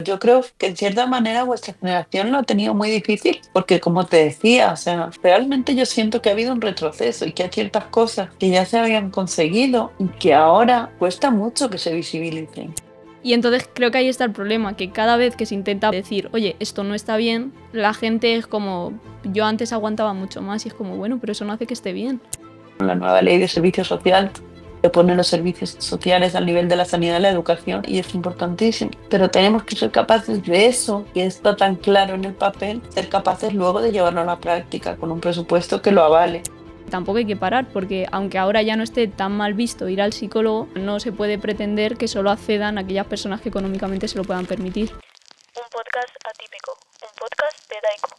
Yo creo que en cierta manera vuestra generación lo ha tenido muy difícil porque, como te decía, o sea, realmente yo siento que ha habido un retroceso y que hay ciertas cosas que ya se habían conseguido y que ahora cuesta mucho que se visibilicen. Y entonces creo que ahí está el problema, que cada vez que se intenta decir, oye, esto no está bien, la gente es como, yo antes aguantaba mucho más y es como, bueno, pero eso no hace que esté bien. La nueva ley de servicio social que pone los servicios sociales al nivel de la sanidad y la educación y es importantísimo. Pero tenemos que ser capaces de eso, que está tan claro en el papel, ser capaces luego de llevarlo a la práctica con un presupuesto que lo avale. Tampoco hay que parar, porque aunque ahora ya no esté tan mal visto ir al psicólogo, no se puede pretender que solo accedan aquellas personas que económicamente se lo puedan permitir. Un podcast atípico, un podcast de Daiko.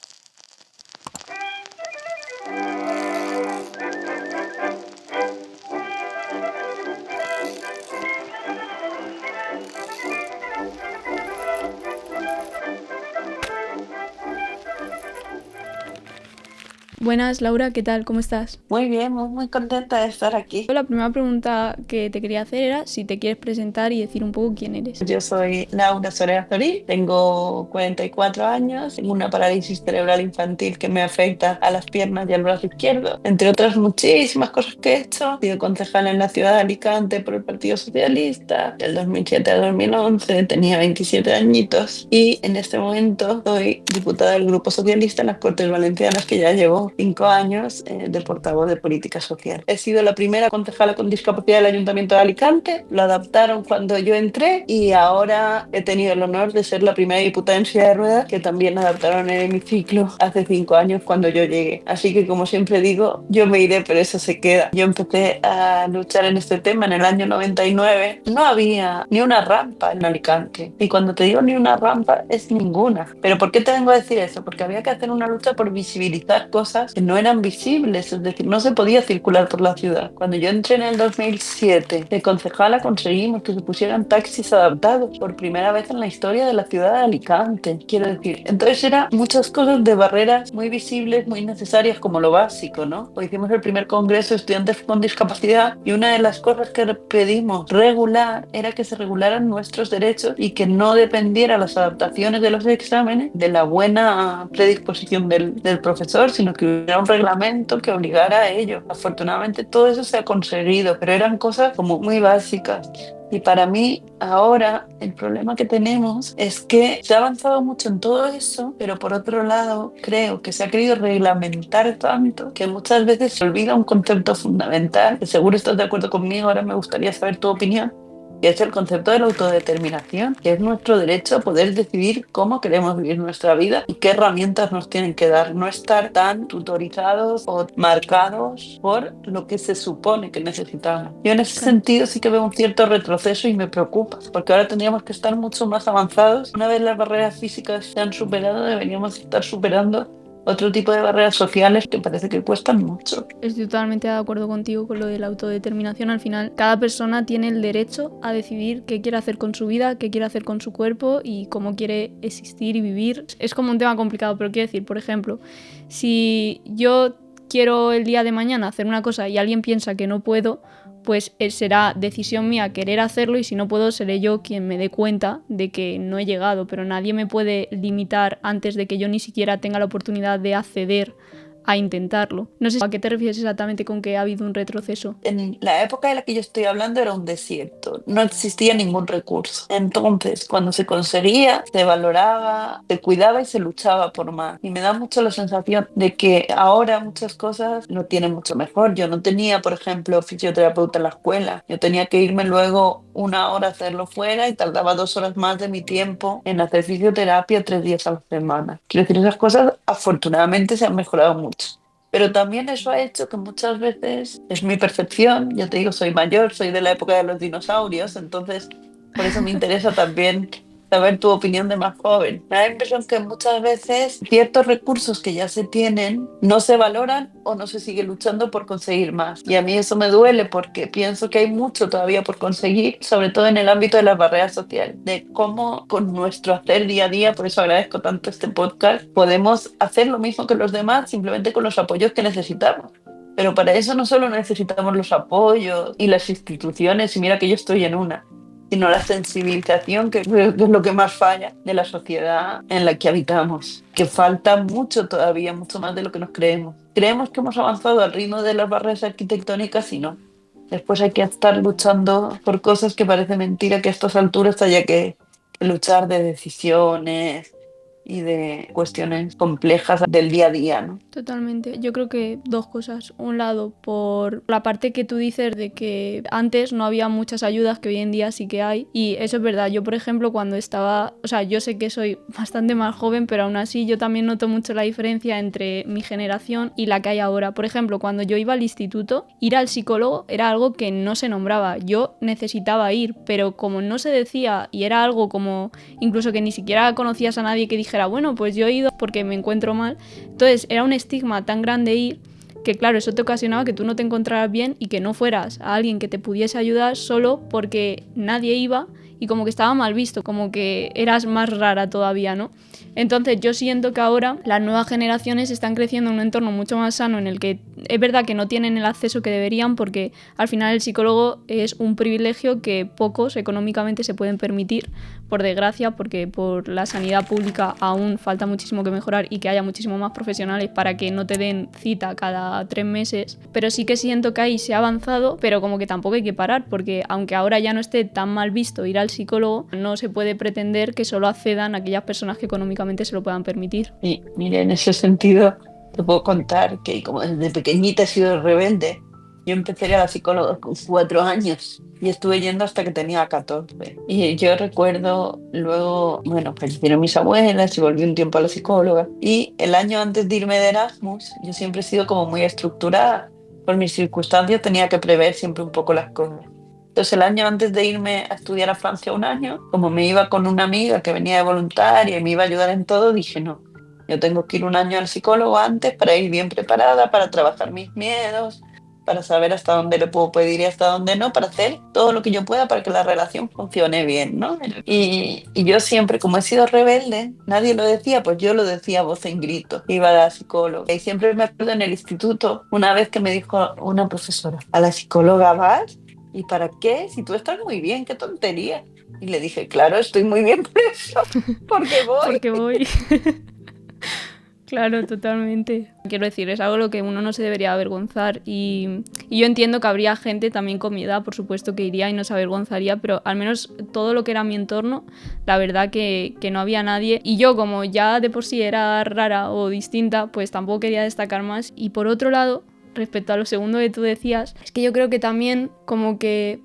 Buenas, Laura, ¿qué tal? ¿Cómo estás? Muy bien, muy contenta de estar aquí. La primera pregunta que te quería hacer era si te quieres presentar y decir un poco quién eres. Yo soy Laura Sorea Zorí, tengo 44 años, tengo una parálisis cerebral infantil que me afecta a las piernas y al brazo izquierdo, entre otras muchísimas cosas que he hecho. He sido concejal en la ciudad de Alicante por el Partido Socialista del 2007 a 2011, tenía 27 añitos y en este momento soy diputada del Grupo Socialista en las Cortes Valencianas, que ya llevo 5 años de portavoz de política social. He sido la primera concejala con discapacidad del Ayuntamiento de Alicante, lo adaptaron cuando yo entré y ahora he tenido el honor de ser la primera diputada en silla de ruedas que también adaptaron en el hemiciclo hace 5 años cuando yo llegué. Así que, como siempre digo, yo me iré, pero eso se queda. Yo empecé a luchar en este tema en el año 99. No había ni una rampa en Alicante. Y cuando te digo ni una rampa, es ninguna. ¿Pero por qué te vengo a decir eso? Porque había que hacer una lucha por visibilizar cosas que no eran visibles, es decir, no se podía circular por la ciudad. Cuando yo entré en el 2007 de concejala conseguimos que se pusieran taxis adaptados por primera vez en la historia de la ciudad de Alicante, quiero decir. Entonces eran muchas cosas de barreras muy visibles, muy necesarias, como lo básico, ¿no? Hoy hicimos el primer congreso de estudiantes con discapacidad y una de las cosas que pedimos regular era que se regularan nuestros derechos y que no dependiera las adaptaciones de los exámenes de la buena predisposición del profesor, sino que hubiera un reglamento que obligara a ello. Afortunadamente todo eso se ha conseguido, pero eran cosas como muy básicas. Y para mí ahora el problema que tenemos es que se ha avanzado mucho en todo eso, pero por otro lado creo que se ha querido reglamentar tanto que muchas veces se olvida un concepto fundamental, que seguro estás de acuerdo conmigo, ahora me gustaría saber tu opinión, que es el concepto de la autodeterminación, que es nuestro derecho a poder decidir cómo queremos vivir nuestra vida y qué herramientas nos tienen que dar, no estar tan tutorizados o marcados por lo que se supone que necesitamos. Yo en ese sentido sí que veo un cierto retroceso y me preocupa, porque ahora tendríamos que estar mucho más avanzados. Una vez las barreras físicas se han superado, deberíamos estar superando otro tipo de barreras sociales que parece que cuestan mucho. Estoy totalmente de acuerdo contigo con lo de la autodeterminación. Al final, cada persona tiene el derecho a decidir qué quiere hacer con su vida, qué quiere hacer con su cuerpo y cómo quiere existir y vivir. Es como un tema complicado, pero quiero decir, por ejemplo, si yo quiero el día de mañana hacer una cosa y alguien piensa que no puedo, pues será decisión mía querer hacerlo y si no puedo seré yo quien me dé cuenta de que no he llegado, pero nadie me puede limitar antes de que yo ni siquiera tenga la oportunidad de acceder a intentarlo. No sé a qué te refieres exactamente con que ha habido un retroceso. En la época de la que yo estoy hablando era un desierto, no existía ningún recurso. Entonces, cuando se conseguía, se valoraba, se cuidaba y se luchaba por más. Y me da mucho la sensación de que ahora muchas cosas lo tienen mucho mejor. Yo no tenía, por ejemplo, fisioterapeuta en la escuela. Yo tenía que irme luego 1 hora a hacerlo fuera y tardaba 2 horas más de mi tiempo en hacer fisioterapia 3 días a la semana. Quiero decir, esas cosas afortunadamente se han mejorado mucho. Pero también eso ha hecho que muchas veces, es mi percepción, ya te digo, soy mayor, soy de la época de los dinosaurios, entonces por eso me interesa también saber tu opinión de más joven. Me da la impresión que muchas veces ciertos recursos que ya se tienen no se valoran o no se sigue luchando por conseguir más. Y a mí eso me duele porque pienso que hay mucho todavía por conseguir, sobre todo en el ámbito de las barreras sociales, de cómo con nuestro hacer día a día, por eso agradezco tanto este podcast, podemos hacer lo mismo que los demás simplemente con los apoyos que necesitamos. Pero para eso no solo necesitamos los apoyos y las instituciones, y mira que yo estoy en una. sino la sensibilización, que creo que es lo que más falla de la sociedad en la que habitamos, que falta mucho todavía, mucho más de lo que nos creemos. Creemos que hemos avanzado al ritmo de las barreras arquitectónicas y no. Después hay que estar luchando por cosas que parece mentira que a estas alturas haya que luchar de decisiones y de cuestiones complejas del día a día, ¿no? Totalmente. Yo creo que dos cosas. Un lado, por la parte que tú dices de que antes no había muchas ayudas que hoy en día sí que hay. Y eso es verdad. Yo, por ejemplo, cuando estaba... O sea, yo sé que soy bastante más joven, pero aún así yo también noto mucho la diferencia entre mi generación y la que hay ahora. Por ejemplo, cuando yo iba al instituto, ir al psicólogo era algo que no se nombraba. Yo necesitaba ir, pero como no se decía y era algo como... Incluso que ni siquiera conocías a nadie que dijera, bueno, pues yo he ido porque me encuentro mal. Entonces era un estigma tan grande ir que claro, eso te ocasionaba que tú no te encontraras bien y que no fueras a alguien que te pudiese ayudar solo porque nadie iba y como que estaba mal visto, como que eras más rara todavía, ¿no? Entonces yo siento que ahora las nuevas generaciones están creciendo en un entorno mucho más sano en el que es verdad que no tienen el acceso que deberían porque al final el psicólogo es un privilegio que pocos económicamente se pueden permitir, por desgracia, porque por la sanidad pública aún falta muchísimo que mejorar y que haya muchísimo más profesionales para que no te den cita cada 3 meses, pero sí que siento que ahí se ha avanzado, pero como que tampoco hay que parar, porque aunque ahora ya no esté tan mal visto ir al psicólogo, no se puede pretender que solo accedan aquellas personas que económicamente se lo puedan permitir. Y mire, en ese sentido te puedo contar que como desde pequeñita he sido rebelde. Yo empecé a ir a la psicóloga con 4 años y estuve yendo hasta que tenía 14. Y yo recuerdo luego, bueno, fallecieron mis abuelas y volví un tiempo a la psicóloga. Y el año antes de irme de Erasmus, yo siempre he sido como muy estructurada. Por mis circunstancias tenía que prever siempre un poco las cosas. Entonces el año antes de irme a estudiar a Francia un año, como me iba con una amiga que venía de voluntaria y me iba a ayudar en todo, dije no, yo tengo que ir un año al psicólogo antes para ir bien preparada, para trabajar mis miedos, para saber hasta dónde le puedo pedir y hasta dónde no, para hacer todo lo que yo pueda para que la relación funcione bien, ¿no? Y yo siempre, como he sido rebelde, nadie lo decía, pues yo lo decía a voz en grito, iba a la psicóloga. Y siempre me acuerdo en el instituto, una vez que me dijo una profesora, ¿a la psicóloga vas? ¿Y para qué? Si tú estás muy bien, qué tontería. Y le dije, claro, estoy muy bien por eso, porque voy. Porque voy. Claro, totalmente. Quiero decir, es algo lo que uno no se debería avergonzar y yo entiendo que habría gente también con mi edad, por supuesto, que iría y no se avergonzaría, pero al menos todo lo que era mi entorno, la verdad que no había nadie. Y yo, como ya de por sí era rara o distinta, pues tampoco quería destacar más. Y por otro lado, respecto a lo segundo que tú decías, es que yo creo que también como que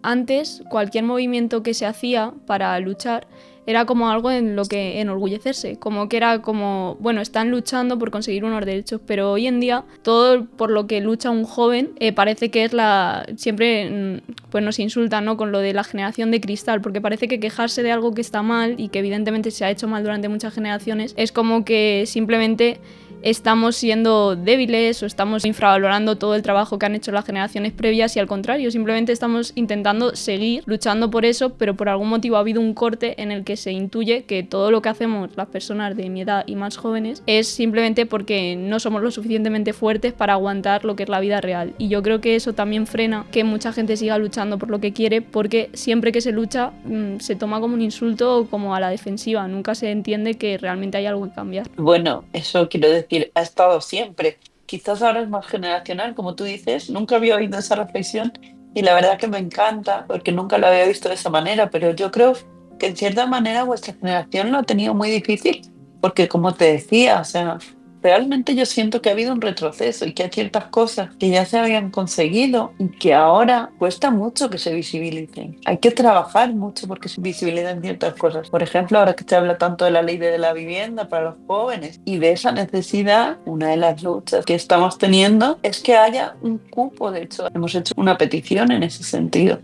antes cualquier movimiento que se hacía para luchar era como algo en lo que enorgullecerse, como que era como, bueno, están luchando por conseguir unos derechos, pero hoy en día todo por lo que lucha un joven parece que es siempre pues nos insultan, ¿no? Con lo de la generación de cristal, porque parece que quejarse de algo que está mal y que evidentemente se ha hecho mal durante muchas generaciones es como que simplemente estamos siendo débiles o estamos infravalorando todo el trabajo que han hecho las generaciones previas y al contrario, simplemente estamos intentando seguir luchando por eso, pero por algún motivo ha habido un corte en el que se intuye que todo lo que hacemos las personas de mi edad y más jóvenes es simplemente porque no somos lo suficientemente fuertes para aguantar lo que es la vida real. Y yo creo que eso también frena que mucha gente siga luchando por lo que quiere, porque siempre que se lucha se toma como un insulto o como a la defensiva, nunca se entiende que realmente hay algo que cambiar. Bueno, eso quiero decir, ha estado siempre. Quizás ahora es más generacional, como tú dices. Nunca había oído esa reflexión y la verdad que me encanta porque nunca lo había visto de esa manera, pero yo creo que en cierta manera vuestra generación lo ha tenido muy difícil porque como te decía, o sea, realmente yo siento que ha habido un retroceso y que hay ciertas cosas que ya se habían conseguido y que ahora cuesta mucho que se visibilicen. Hay que trabajar mucho porque se visibilicen ciertas cosas. Por ejemplo, ahora que se habla tanto de la ley de la vivienda para los jóvenes y de esa necesidad, una de las luchas que estamos teniendo es que haya un cupo. De hecho, hemos hecho una petición en ese sentido,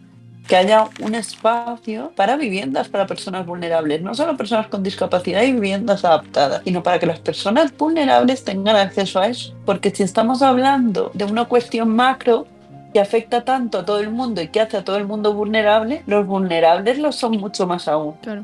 que haya un espacio para viviendas para personas vulnerables, no solo personas con discapacidad y viviendas adaptadas, sino para que las personas vulnerables tengan acceso a eso. Porque si estamos hablando de una cuestión macro que afecta tanto a todo el mundo y que hace a todo el mundo vulnerable, los vulnerables lo son mucho más aún. Claro.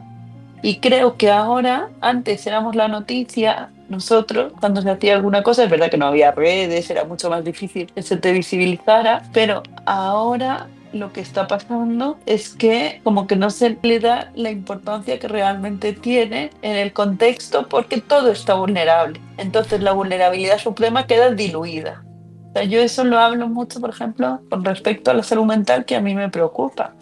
Y creo que ahora, antes éramos la noticia, nosotros, cuando se hacía alguna cosa, es verdad que no había redes, era mucho más difícil que se te visibilizara, pero ahora lo que está pasando es que como que no se le da la importancia que realmente tiene en el contexto porque todo está vulnerable. Entonces la vulnerabilidad suprema queda diluida. O sea, yo eso lo hablo mucho, por ejemplo, con respecto a la salud mental, que a mí me preocupa.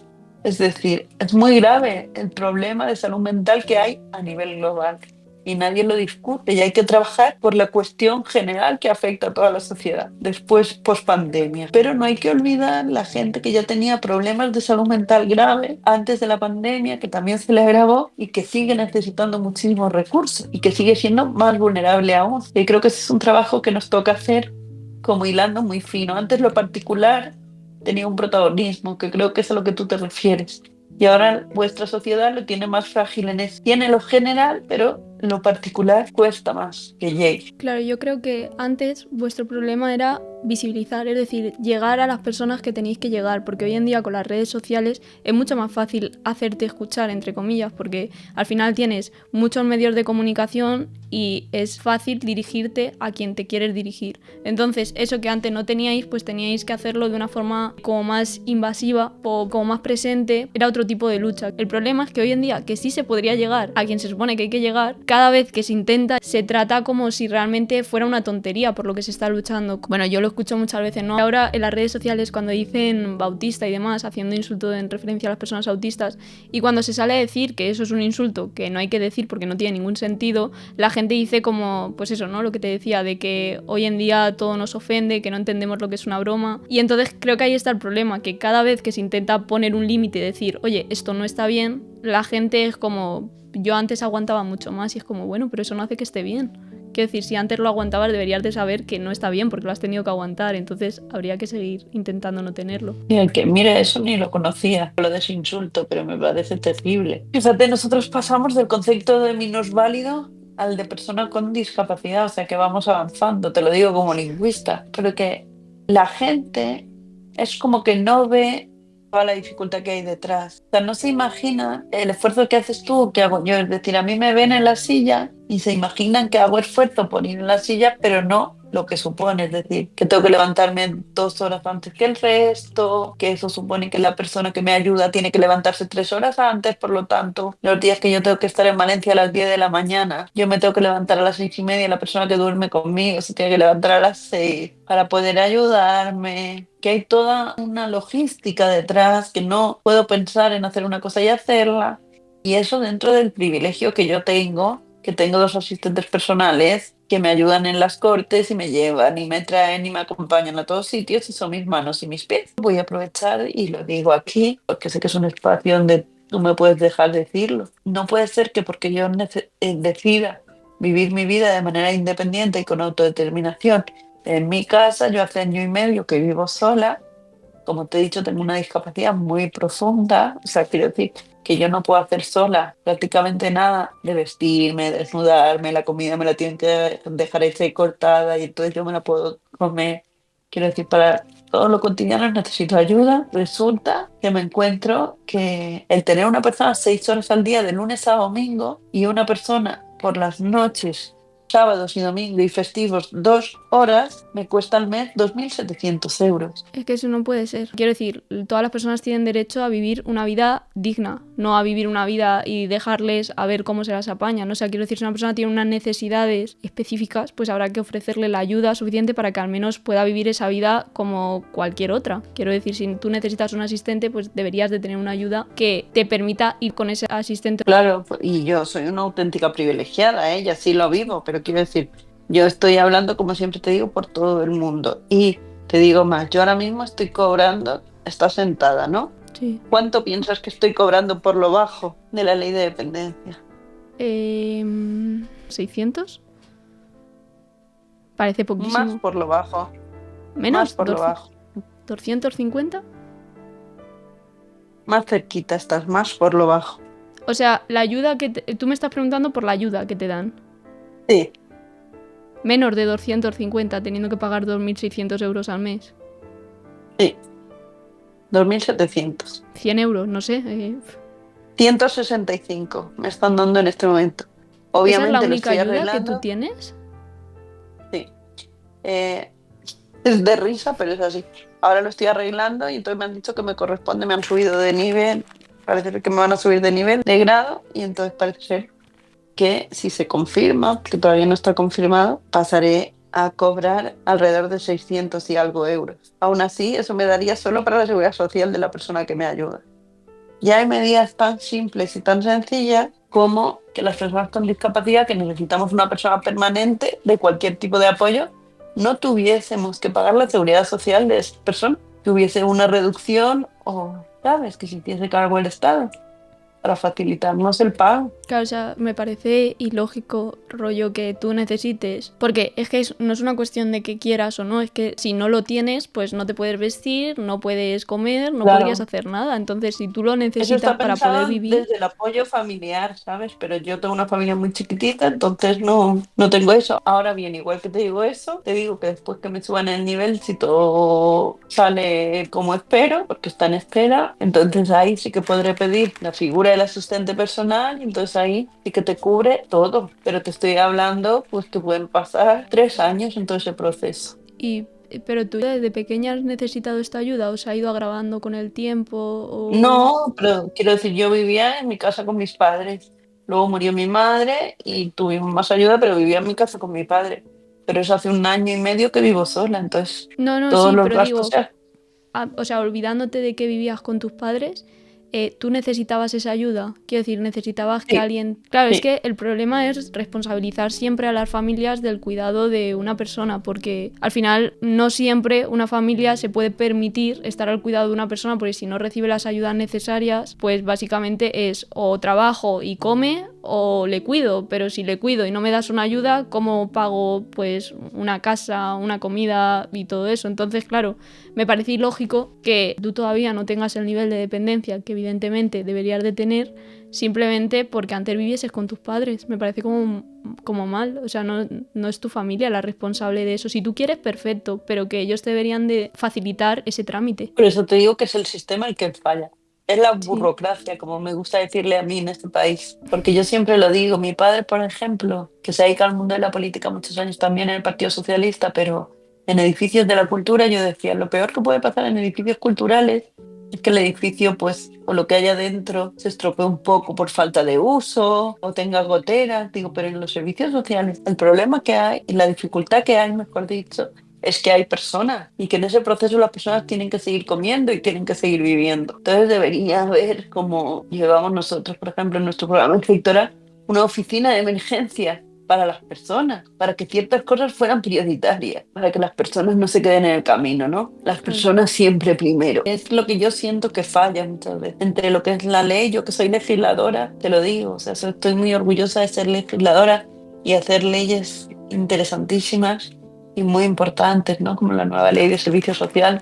Es decir, es muy grave el problema de salud mental que hay a nivel global y nadie lo discute y hay que trabajar por la cuestión general que afecta a toda la sociedad después post pandemia. Pero no hay que olvidar la gente que ya tenía problemas de salud mental grave antes de la pandemia, que también se le agravó y que sigue necesitando muchísimos recursos y que sigue siendo más vulnerable aún. Y creo que ese es un trabajo que nos toca hacer como hilando muy fino. Antes lo particular tenía un protagonismo, que creo que es a lo que tú te refieres. Y ahora vuestra sociedad lo tiene más frágil en eso. Tiene lo general, pero lo particular cuesta más que llegue. Claro, yo creo que antes vuestro problema era visibilizar, es decir, llegar a las personas que tenéis que llegar, porque hoy en día con las redes sociales es mucho más fácil hacerte escuchar, entre comillas, porque al final tienes muchos medios de comunicación y es fácil dirigirte a quien te quieres dirigir. Entonces, eso que antes no teníais, pues teníais que hacerlo de una forma como más invasiva o como más presente, era otro tipo de lucha. El problema es que hoy en día, que sí se podría llegar a quien se supone que hay que llegar, cada vez que se intenta, se trata como si realmente fuera una tontería por lo que se está luchando. Bueno, yo lo escucho muchas veces, ¿no? Ahora en las redes sociales cuando dicen bautista y demás, haciendo insulto en referencia a las personas autistas, y cuando se sale a decir que eso es un insulto que no hay que decir porque no tiene ningún sentido, la gente dice como, pues eso, ¿no? Lo que te decía, de que hoy en día todo nos ofende, que no entendemos lo que es una broma. Y entonces creo que ahí está el problema, que cada vez que se intenta poner un límite y decir, oye, esto no está bien, la gente es como, yo antes aguantaba mucho más y es como, bueno, pero eso no hace que esté bien. Quiero decir, si antes lo aguantabas deberías de saber que no está bien porque lo has tenido que aguantar, entonces habría que seguir intentando no tenerlo. Y el que mire eso ni lo conocía, lo de ese insulto, pero me parece terrible. Fíjate, nosotros pasamos del concepto de minusválido al de persona con discapacidad, o sea que vamos avanzando, te lo digo como lingüista, pero que la gente es como que no ve toda la dificultad que hay detrás. O sea, no se imagina el esfuerzo que haces tú o que hago yo. Es decir, a mí me ven en la silla y se imaginan que hago esfuerzo por ir en la silla, pero no lo que supone. Es decir, que tengo que levantarme 2 horas antes que el resto, que eso supone que la persona que me ayuda tiene que levantarse 3 horas antes. Por lo tanto, los días que yo tengo que estar en Valencia a las 10 de la mañana, yo me tengo que levantar a las 6:30, la persona que duerme conmigo se tiene que levantar a las 6 para poder ayudarme, que hay toda una logística detrás, que no puedo pensar en hacer una cosa y hacerla. Y eso dentro del privilegio que yo tengo, que tengo 2 asistentes personales que me ayudan en las cortes y me llevan y me traen y me acompañan a todos sitios y son mis manos y mis pies. Voy a aprovechar y lo digo aquí porque sé que es un espacio donde tú me puedes dejar decirlo. No puede ser que porque yo decida vivir mi vida de manera independiente y con autodeterminación en mi casa, yo hace 1 año y medio que vivo sola. Como te he dicho, tengo una discapacidad muy profunda. O sea, quiero decir que yo no puedo hacer sola prácticamente nada de vestirme, desnudarme, la comida me la tienen que dejar hecha y cortada y entonces yo me la puedo comer. Quiero decir, para todo lo cotidiano necesito ayuda. Resulta que me encuentro que el tener una persona 6 horas al día de lunes a domingo y una persona por las noches, sábados y domingos y festivos 2 horas, me cuesta al mes 2.700 euros. Es que eso no puede ser. Quiero decir, todas las personas tienen derecho a vivir una vida digna, no a vivir una vida y dejarles a ver cómo se las apañan. O sea, quiero decir, si una persona tiene unas necesidades específicas, pues habrá que ofrecerle la ayuda suficiente para que al menos pueda vivir esa vida como cualquier otra. Quiero decir, si tú necesitas un asistente, pues deberías de tener una ayuda que te permita ir con ese asistente. Claro, y yo soy una auténtica privilegiada, y así lo vivo, pero quiero decir, yo estoy hablando, como siempre te digo, por todo el mundo. Y te digo más, yo ahora mismo estoy cobrando, estás sentada, ¿no? Sí. ¿Cuánto piensas que estoy cobrando por lo bajo de la ley de dependencia? 600. Parece poquísimo. Más por lo bajo. Menos. Más por lo bajo. 250. Más cerquita estás, más por lo bajo. O sea, la ayuda que tú me estás preguntando por la ayuda que te dan. Sí. Menos de 250, teniendo que pagar 2.600 euros al mes. Sí. 2.700. 100 euros, no sé. 165 me están dando en este momento. Obviamente ¿Esa es la lo única estoy ayuda arreglando. que tú tienes? Sí. Es de risa, pero es así. Ahora lo estoy arreglando y entonces me han dicho que me corresponde, me han subido de nivel, parece ser que me van a subir de nivel, de grado, y entonces parece ser que si se confirma, que todavía no está confirmado, pasaré a cobrar alrededor de 600 y algo euros. Aún así, eso me daría solo para la seguridad social de la persona que me ayuda. Y hay medidas tan simples y tan sencillas como que las personas con discapacidad, que necesitamos una persona permanente de cualquier tipo de apoyo, no tuviésemos que pagar la seguridad social de esa persona, que hubiese una reducción o, ¿sabes?, que se hiciese cargo el Estado para facilitarnos el pago. Claro, o sea, me parece ilógico, rollo, que tú necesites. Porque es que no es una cuestión de que quieras o no, es que si no lo tienes, pues no te puedes vestir, no puedes comer, no podrías Claro. hacer nada. Entonces, si tú lo Eso necesitas está para poder pensado vivir, desde el apoyo familiar, ¿sabes? Pero yo tengo una familia muy chiquitita, entonces no tengo eso. Ahora bien, igual que te digo eso, te digo que después que me suban el nivel, si todo sale como espero, porque está en espera, entonces ahí sí que podré pedir la figura del asistente personal y entonces ahí sí que te cubre todo. Pero te estoy hablando, pues que pueden pasar 3 años en todo ese proceso. y pero tú desde pequeña has necesitado esta ayuda o se ha ido agravando con el tiempo o... No, pero quiero decir, yo vivía en mi casa con mis padres. Luego murió mi madre y tuvimos más ayuda, pero vivía en mi casa con mi padre. Pero es hace 1 año y medio que vivo sola, entonces No, no, todos sí, los pero gastos digo, ya. o sea, olvidándote de que vivías con tus padres, tú necesitabas esa ayuda. Quiero decir, necesitabas que Sí, alguien... Claro, es sí. que el problema es responsabilizar siempre a las familias del cuidado de una persona, porque al final no siempre una familia se puede permitir estar al cuidado de una persona, porque si no recibe las ayudas necesarias, pues básicamente es o trabajo y come o le cuido, pero si le cuido y no me das una ayuda, ¿cómo pago pues una casa, una comida y todo eso? Entonces, claro, me parece ilógico que tú todavía no tengas el nivel de dependencia que evidentemente deberías de tener simplemente porque antes vivieses con tus padres. Me parece como mal, o sea, no es tu familia la responsable de eso. Si tú quieres, perfecto, pero que ellos deberían de facilitar ese trámite. Por eso te digo que es el sistema el que falla. Es la Sí. burocracia, como me gusta decirle a mí en este país. Porque yo siempre lo digo, mi padre, por ejemplo, que se dedica al mundo de la política muchos años también en el Partido Socialista, pero en edificios de la cultura, yo decía, lo peor que puede pasar en edificios culturales es que el edificio, pues, o lo que haya dentro se estropee un poco por falta de uso o tenga goteras. Digo, pero en los servicios sociales, el problema que hay y la dificultad que hay, mejor dicho, es que hay personas y que en ese proceso las personas tienen que seguir comiendo y tienen que seguir viviendo. Entonces debería haber, como llevamos nosotros, por ejemplo, en nuestro programa electoral, una oficina de emergencia para las personas, para que ciertas cosas fueran prioritarias, para que las personas no se queden en el camino, ¿no? Las Claro. personas siempre primero. Es lo que yo siento que falla muchas veces. Entre lo que es la ley, yo que soy legisladora, te lo digo, o sea, estoy muy orgullosa de ser legisladora y hacer leyes interesantísimas y muy importantes, ¿no? Como la nueva ley de servicio social,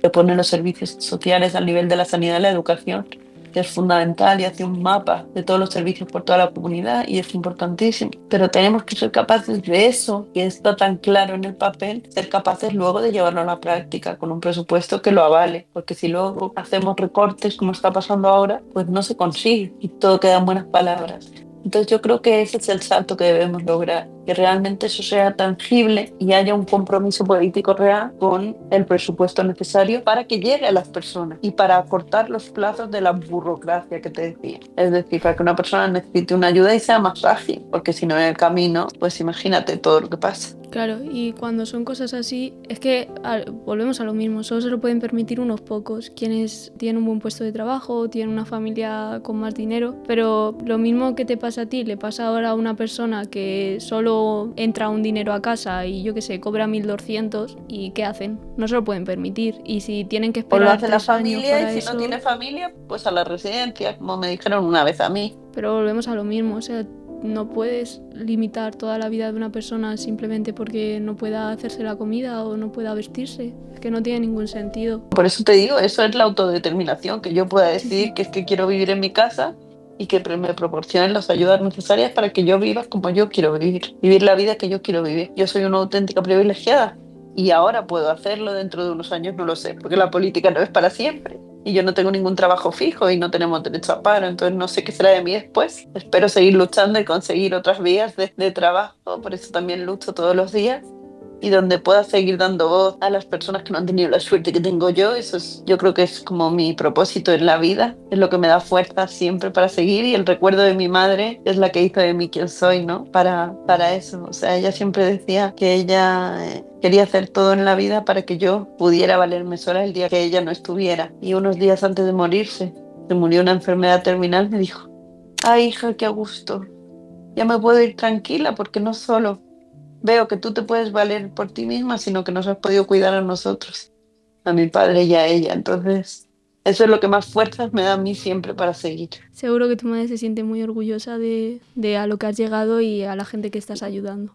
que pone los servicios sociales al nivel de la sanidad y la educación, que es fundamental y hace un mapa de todos los servicios por toda la comunidad y es importantísimo. Pero tenemos que ser capaces de eso, que está tan claro en el papel, ser capaces luego de llevarlo a la práctica con un presupuesto que lo avale, porque si luego hacemos recortes como está pasando ahora, pues no se consigue y todo queda en buenas palabras. Entonces yo creo que ese es el salto que debemos lograr, que realmente eso sea tangible y haya un compromiso político real con el presupuesto necesario para que llegue a las personas y para acortar los plazos de la burocracia que te decía. Es decir, para que una persona necesite una ayuda y sea más ágil, porque si no en el camino, pues imagínate todo lo que pasa. Claro, y cuando son cosas así, es que volvemos a lo mismo, solo se lo pueden permitir unos pocos, quienes tienen un buen puesto de trabajo, tienen una familia con más dinero, pero lo mismo que te pasa a ti, le pasa ahora a una persona que solo entra un dinero a casa y yo qué sé, cobra 1.200 y ¿qué hacen? No se lo pueden permitir y si tienen que O lo esperar hace la 3 años familia y para si eso, no tiene familia, pues a la residencia, como me dijeron una vez a mí. pero volvemos a lo mismo, o sea, no puedes limitar toda la vida de una persona simplemente porque no pueda hacerse la comida o no pueda vestirse. Es que no tiene ningún sentido. Por eso te digo, eso es la autodeterminación, que yo pueda Sí, sí. decidir que es que quiero vivir en mi casa y que me proporcionen las ayudas necesarias para que yo viva como yo quiero vivir la vida que yo quiero vivir. Yo soy una auténtica privilegiada y ahora puedo hacerlo, dentro de unos años no lo sé, porque la política no es para siempre. Y yo no tengo ningún trabajo fijo y no tenemos derecho a paro, entonces no sé qué será de mí después. Espero seguir luchando y conseguir otras vías de trabajo, por eso también lucho todos los días. y donde pueda seguir dando voz a las personas que no han tenido la suerte que tengo yo. Eso es, yo creo que es como mi propósito en la vida, es lo que me da fuerza siempre para seguir, y el recuerdo de mi madre es la que hizo de mí quien soy, ¿no? Para eso. O sea, ella siempre decía que ella quería hacer todo en la vida para que yo pudiera valerme sola el día que ella no estuviera. Y unos días antes de morirse, se murió una enfermedad terminal, me dijo: ay, hija, qué a gusto. Ya me puedo ir tranquila porque no solo veo que tú te puedes valer por ti misma, sino que nos has podido cuidar a nosotros, a mi padre y a ella. Entonces, eso es lo que más fuerzas me da a mí siempre para seguir. Seguro que tu madre se siente muy orgullosa de a lo que has llegado y a la gente que estás ayudando.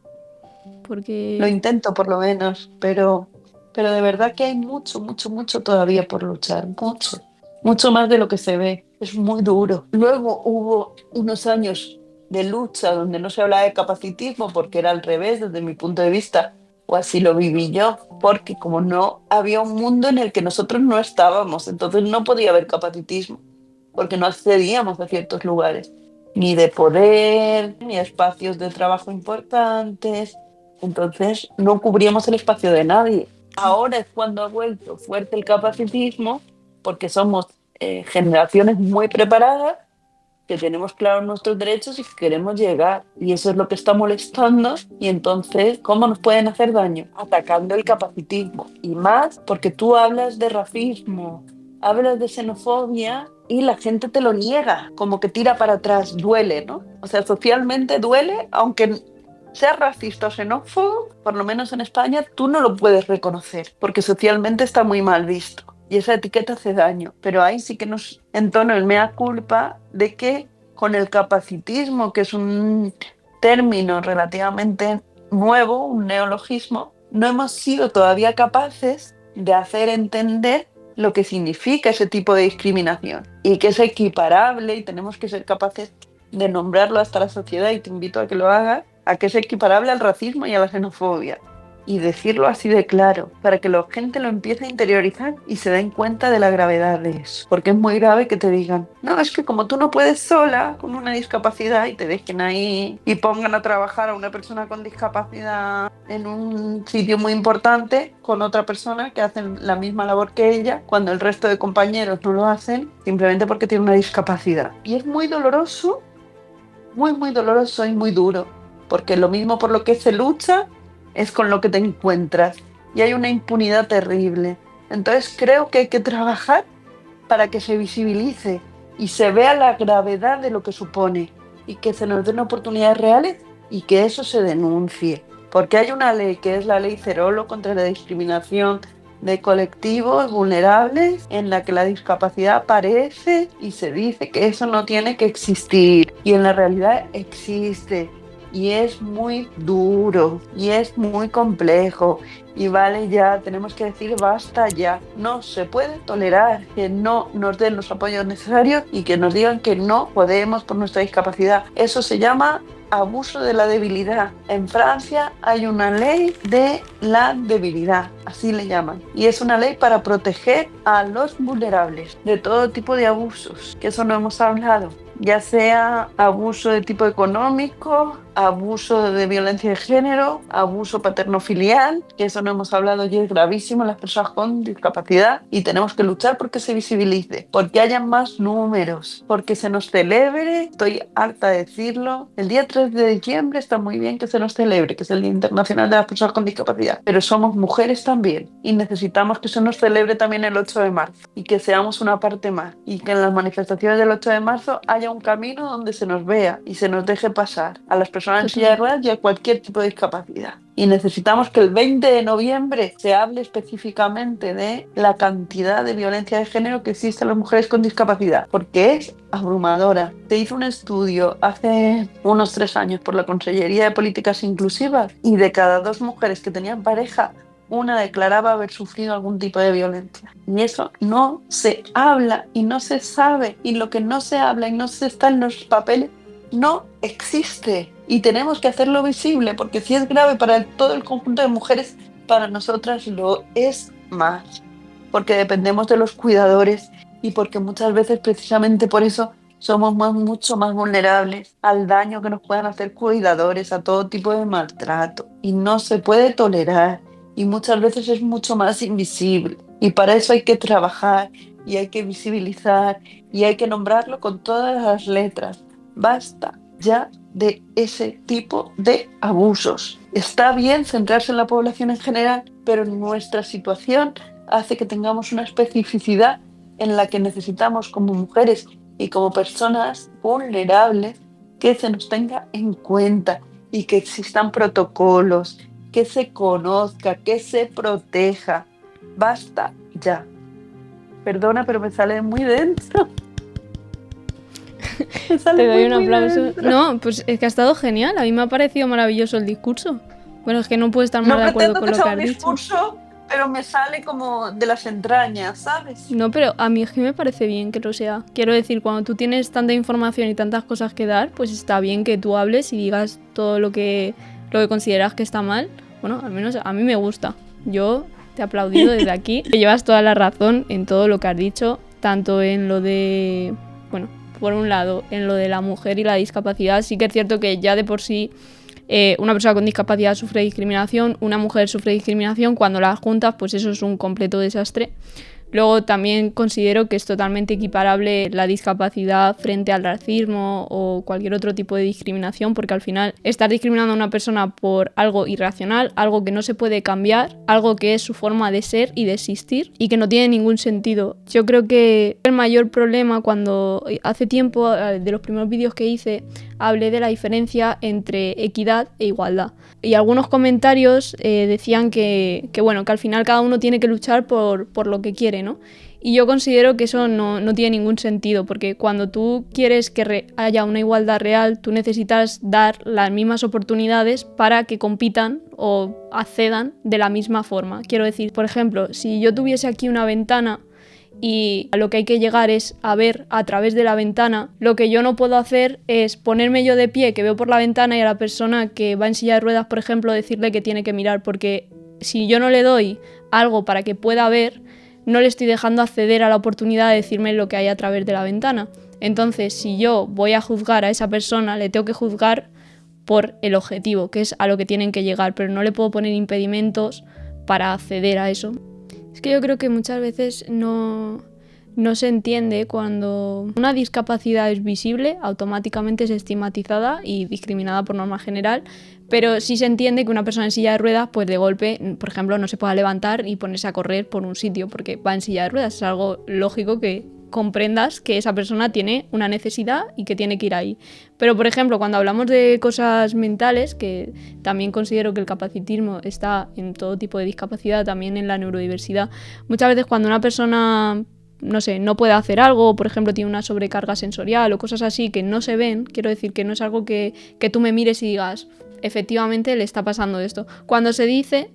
Lo Porque intento por lo menos, pero de verdad que hay mucho, mucho, mucho todavía por luchar, mucho, mucho más de lo que se ve. Es muy duro. Luego hubo unos años de lucha donde no se hablaba de capacitismo porque era al revés desde mi punto de vista, o así lo viví yo, porque como no había un mundo en el que nosotros no estábamos, entonces no podía haber capacitismo, porque no accedíamos a ciertos lugares, ni de poder, ni a espacios de trabajo importantes. Entonces no cubríamos el espacio de nadie. Ahora es cuando ha vuelto fuerte el capacitismo, porque somos generaciones muy preparadas, que tenemos claros nuestros derechos y que queremos llegar. Y eso es lo que está molestando. Y entonces, ¿cómo nos pueden hacer daño? Atacando el capacitismo. Y más porque tú hablas de racismo, hablas de xenofobia y la gente te lo niega, como que tira para atrás, duele, ¿no? O sea, socialmente duele, aunque seas racista o xenófobo, por lo menos en España, tú no lo puedes reconocer, porque socialmente está muy mal visto. Y esa etiqueta hace daño, pero ahí sí que nos entono el mea culpa de que con el capacitismo, que es un término relativamente nuevo, un neologismo, no hemos sido todavía capaces de hacer entender lo que significa ese tipo de discriminación y que es equiparable, y tenemos que ser capaces de nombrarlo hasta la sociedad, y te invito a que lo hagas, a que es equiparable al racismo y a la xenofobia. Y decirlo así de claro, para que la gente lo empiece a interiorizar y se den cuenta de la gravedad de eso. Porque es muy grave que te digan: no, es que como tú no puedes sola con una discapacidad, y te dejen ahí y pongan a trabajar a una persona con discapacidad en un sitio muy importante con otra persona que hace la misma labor que ella, cuando el resto de compañeros no lo hacen, simplemente porque tiene una discapacidad. Y es muy doloroso, muy, muy doloroso y muy duro, porque lo mismo por lo que se lucha es con lo que te encuentras, y hay una impunidad terrible. Entonces creo que hay que trabajar para que se visibilice y se vea la gravedad de lo que supone, y que se nos den oportunidades reales y que eso se denuncie, porque hay una ley que es la ley Cerolo contra la discriminación de colectivos vulnerables, en la que la discapacidad aparece y se dice que eso no tiene que existir, y en la realidad existe. Y es muy duro y es muy complejo, y vale ya, tenemos que decir basta ya. No se puede tolerar que no nos den los apoyos necesarios y que nos digan que no podemos por nuestra discapacidad. Eso se llama abuso de la debilidad. En Francia hay una ley de la debilidad, así le llaman, y es una ley para proteger a los vulnerables de todo tipo de abusos, que eso no hemos hablado, ya sea abuso de tipo económico, abuso de violencia de género, abuso paterno-filial, que eso no hemos hablado y es gravísimo en las personas con discapacidad, y tenemos que luchar porque se visibilice, porque haya más números, porque se nos celebre. Estoy harta de decirlo, el día 3 de diciembre está muy bien que se nos celebre, que es el Día Internacional de las Personas con Discapacidad, pero somos mujeres también y necesitamos que se nos celebre también el 8 de marzo y que seamos una parte más, y que en las manifestaciones del 8 de marzo haya un camino donde se nos vea y se nos deje pasar a las personas en silla de ruedas y a cualquier tipo de discapacidad. Y necesitamos que el 20 de noviembre se hable específicamente de la cantidad de violencia de género que existe en las mujeres con discapacidad, porque es abrumadora. Se hizo un estudio hace unos 3 años por la Consellería de Políticas Inclusivas, y de cada 2 mujeres que tenían pareja, una declaraba haber sufrido algún tipo de violencia. Y eso no se habla y no se sabe, y lo que no se habla y no se está en los papeles no existe, y tenemos que hacerlo visible, porque si es grave para todo el conjunto de mujeres, para nosotras lo es más, porque dependemos de los cuidadores, y porque muchas veces precisamente por eso somos mucho más vulnerables al daño que nos puedan hacer cuidadores, a todo tipo de maltrato. Y no se puede tolerar. Y muchas veces es mucho más invisible. Y para eso hay que trabajar y hay que visibilizar y hay que nombrarlo con todas las letras. Basta ya de ese tipo de abusos. Está bien centrarse en la población en general, pero nuestra situación hace que tengamos una especificidad en la que necesitamos como mujeres y como personas vulnerables que se nos tenga en cuenta y que existan protocolos, que se conozca, que se proteja. Basta ya. Perdona, pero me sale muy dentro. Me sale Te doy un muy aplauso. dentro. No, pues es que ha estado genial. A mí me ha parecido maravilloso el discurso. Bueno, es que no puedo estar más No de acuerdo pretendo con que lo sea que un has dicho. discurso, pero me sale como de las entrañas, ¿sabes? No, pero a mí es que me parece bien que lo sea. Quiero decir, cuando tú tienes tanta información y tantas cosas que dar, pues está bien que tú hables y digas todo lo que consideras que está mal. Bueno, al menos a mí me gusta. Yo te he aplaudido desde aquí. Llevas toda la razón en todo lo que has dicho, tanto en lo de, bueno, por un lado, en lo de la mujer y la discapacidad. Sí que es cierto que ya de por sí una persona con discapacidad sufre discriminación, una mujer sufre discriminación, cuando las juntas, pues eso es un completo desastre. Luego también considero que es totalmente equiparable la discapacidad frente al racismo o cualquier otro tipo de discriminación, porque al final estás discriminando a una persona por algo irracional, algo que no se puede cambiar, algo que es su forma de ser y de existir y que no tiene ningún sentido. Yo creo que el mayor problema, cuando hace tiempo, de los primeros vídeos que hice, hablé de la diferencia entre equidad e igualdad. Y algunos comentarios decían que bueno, que al final cada uno tiene que luchar por lo que quiere, ¿no? Y yo considero que eso no tiene ningún sentido, porque cuando tú quieres que haya una igualdad real, tú necesitas dar las mismas oportunidades para que compitan o accedan de la misma forma. Quiero decir, por ejemplo, si yo tuviese aquí una ventana y a lo que hay que llegar es a ver a través de la ventana, lo que yo no puedo hacer es ponerme yo de pie, que veo por la ventana, y a la persona que va en silla de ruedas, por ejemplo, decirle que tiene que mirar, porque si yo no le doy algo para que pueda ver, no le estoy dejando acceder a la oportunidad de decirme lo que hay a través de la ventana. Entonces, si yo voy a juzgar a esa persona, le tengo que juzgar por el objetivo, que es a lo que tienen que llegar, pero no le puedo poner impedimentos para acceder a eso. Es que yo creo que muchas veces no se entiende cuando una discapacidad es visible, automáticamente es estigmatizada y discriminada por norma general, pero sí se entiende que una persona en silla de ruedas, pues de golpe, por ejemplo, no se pueda levantar y ponerse a correr por un sitio porque va en silla de ruedas. Es algo lógico que comprendas que esa persona tiene una necesidad y que tiene que ir ahí. Pero, por ejemplo, cuando hablamos de cosas mentales, que también considero que el capacitismo está en todo tipo de discapacidad, también en la neurodiversidad, muchas veces cuando una persona, no sé, no puede hacer algo, por ejemplo, tiene una sobrecarga sensorial o cosas así que no se ven, quiero decir que no es algo que tú me mires y digas, efectivamente le está pasando esto. Cuando se dice...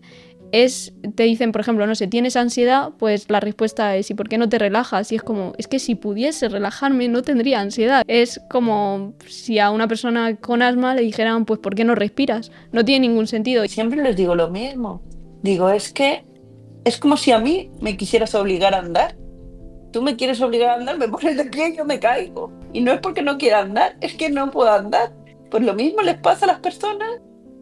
te dicen, por ejemplo, no sé, ¿tienes ansiedad? Pues la respuesta es, ¿y por qué no te relajas? Y es como, es que si pudiese relajarme no tendría ansiedad. Es como si a una persona con asma le dijeran, pues ¿por qué no respiras? No tiene ningún sentido. Siempre les digo lo mismo. Digo, es que es como si a mí me quisieras obligar a andar. Tú me quieres obligar a andar, me pones de pie y yo me caigo. Y no es porque no quiera andar, es que no puedo andar. Pues lo mismo les pasa a las personas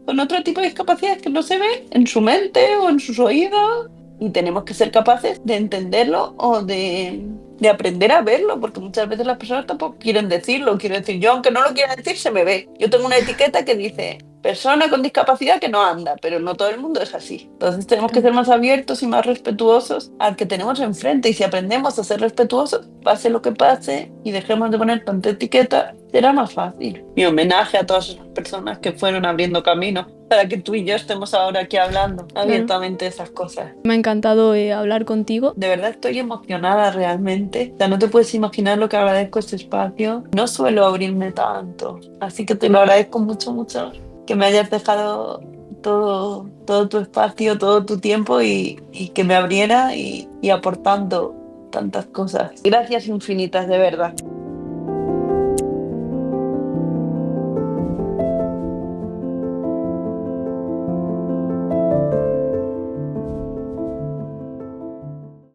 con otro tipo de discapacidades que no se ven en su mente o en sus oídos. Y tenemos que ser capaces de entenderlo o de aprender a verlo, porque muchas veces las personas tampoco quieren decirlo. Quiero decir, yo aunque no lo quiera decir, se me ve. Yo tengo una etiqueta que dice persona con discapacidad que no anda, pero no todo el mundo es así. Entonces tenemos que ser más abiertos y más respetuosos al que tenemos enfrente. Y si aprendemos a ser respetuosos, pase lo que pase y dejemos de poner tanta etiqueta, será más fácil. Mi homenaje a todas esas personas que fueron abriendo camino para que tú y yo estemos ahora aquí hablando abiertamente de esas cosas. Me ha encantado hablar contigo. De verdad estoy emocionada realmente. O sea, no te puedes imaginar lo que agradezco este espacio. No suelo abrirme tanto, así que te lo agradezco mucho, mucho que me hayas dejado todo tu espacio, todo tu tiempo y que me abriera y aportando tantas cosas. Gracias infinitas, de verdad.